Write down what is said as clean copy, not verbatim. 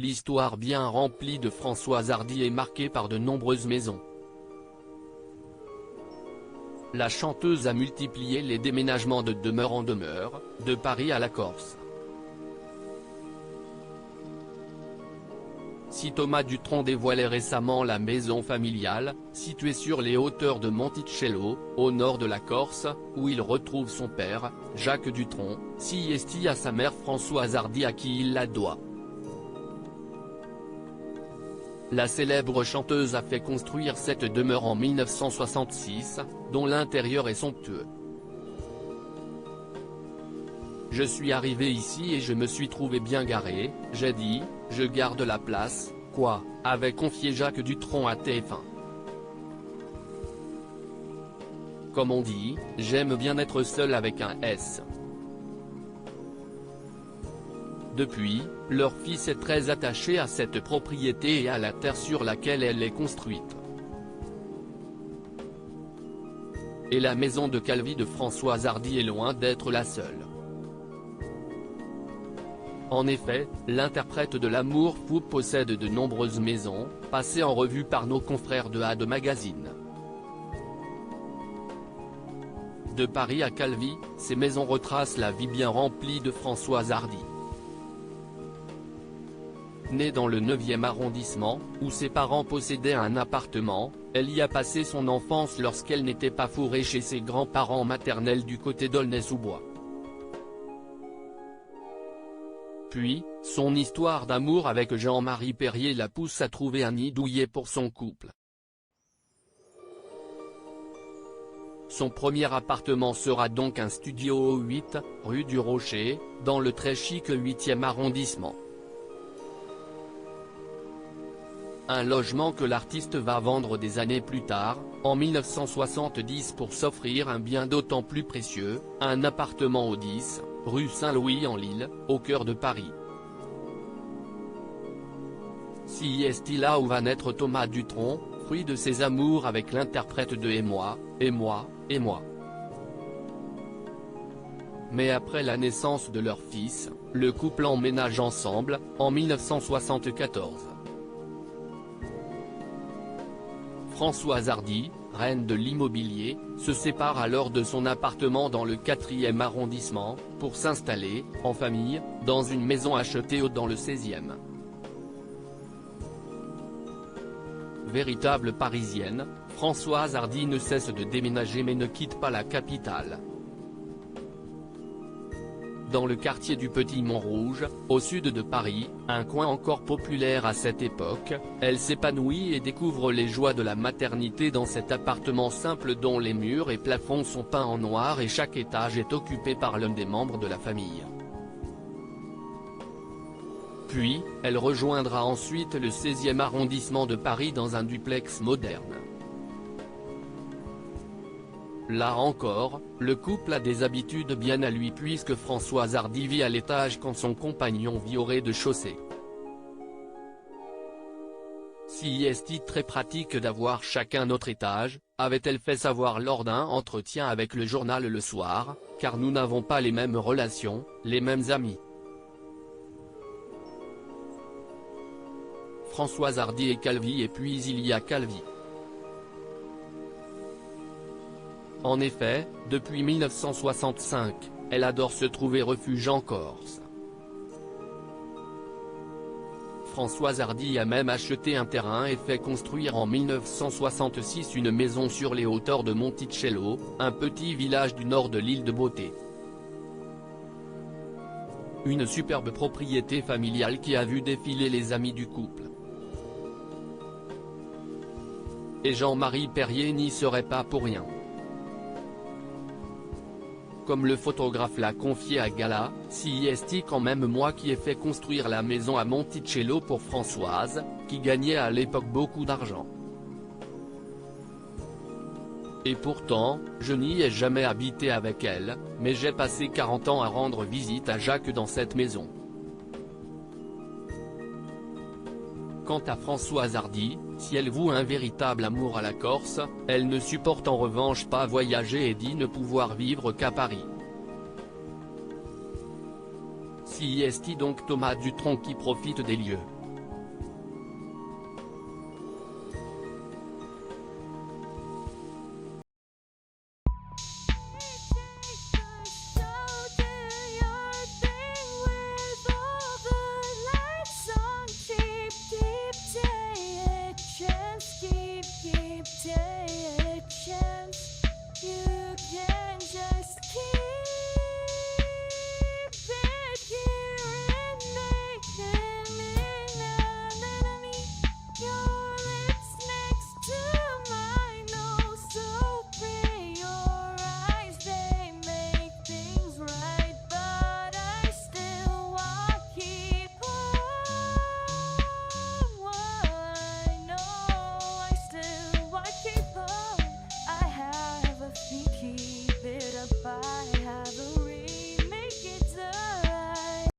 L'histoire bien remplie de Françoise Hardy est marquée par de nombreuses maisons. La chanteuse a multiplié les déménagements de demeure en demeure, de Paris à la Corse. Si Thomas Dutronc dévoilait récemment la maison familiale, située sur les hauteurs de Monticello, au nord de la Corse, où il retrouve son père, Jacques Dutronc, si à sa mère Françoise Hardy à qui il la doit. La célèbre chanteuse a fait construire cette demeure en 1966, dont l'intérieur est somptueux. Je suis arrivé ici et je me suis trouvé bien garé, j'ai dit, je garde la place, quoi, avait confié Jacques Dutronc à TF1. Comme on dit, j'aime bien être seul avec un S. Depuis, leur fils est très attaché à cette propriété et à la terre sur laquelle elle est construite. Et la maison de Calvi de Françoise Hardy est loin d'être la seule. En effet, l'interprète de l'amour fou possède de nombreuses maisons, passées en revue par nos confrères de A2 Magazine. De Paris à Calvi, ces maisons retracent la vie bien remplie de Françoise Hardy. Née dans le 9e arrondissement, où ses parents possédaient un appartement, elle y a passé son enfance lorsqu'elle n'était pas fourrée chez ses grands-parents maternels du côté d'Aulnay-sous-Bois. Puis, son histoire d'amour avec Jean-Marie Perrier la pousse à trouver un nid douillet pour son couple. Son premier appartement sera donc un studio au 8, rue du Rocher, dans le très chic 8e arrondissement. Un logement que l'artiste va vendre des années plus tard, en 1970 pour s'offrir un bien d'autant plus précieux, un appartement au 10, rue Saint-Louis-en-Lille, au cœur de Paris. Si est là où va naître Thomas Dutronc, fruit de ses amours avec l'interprète de Et moi, et moi, et moi. Mais après la naissance de leur fils, le couple emménage ensemble, en 1974. Françoise Hardy, reine de l'immobilier, se sépare alors de son appartement dans le 4e arrondissement, pour s'installer, en famille, dans une maison achetée dans le 16e. Véritable parisienne, Françoise Hardy ne cesse de déménager mais ne quitte pas la capitale. Dans le quartier du Petit Montrouge, au sud de Paris, un coin encore populaire à cette époque, elle s'épanouit et découvre les joies de la maternité dans cet appartement simple dont les murs et plafonds sont peints en noir et chaque étage est occupé par l'un des membres de la famille. Puis, elle rejoindra ensuite le 16e arrondissement de Paris dans un duplex moderne. Là encore, le couple a des habitudes bien à lui puisque Françoise Hardy vit à l'étage quand son compagnon vit au rez-de-chaussée. Si est très pratique d'avoir chacun notre étage, avait-elle fait savoir lors d'un entretien avec le journal Le Soir, car nous n'avons pas les mêmes relations, les mêmes amis. Françoise Hardy et Calvi et puis il y a Calvi. En effet, depuis 1965, elle adore se trouver refuge en Corse. Françoise Hardy a même acheté un terrain et fait construire en 1966 une maison sur les hauteurs de Monticello, un petit village du nord de l'île de Beauté. Une superbe propriété familiale qui a vu défiler les amis du couple. Et Jean-Marie Perrier n'y serait pas pour rien. Comme le photographe l'a confié à Gala, si est quand même moi qui ai fait construire la maison à Monticello pour Françoise, qui gagnait à l'époque beaucoup d'argent. Et pourtant, je n'y ai jamais habité avec elle, mais j'ai passé 40 ans à rendre visite à Jacques dans cette maison. Quant à Françoise Hardy, si elle voue un véritable amour à la Corse, elle ne supporte en revanche pas voyager et dit ne pouvoir vivre qu'à Paris. Si est donc Thomas Dutronc qui profite des lieux. you.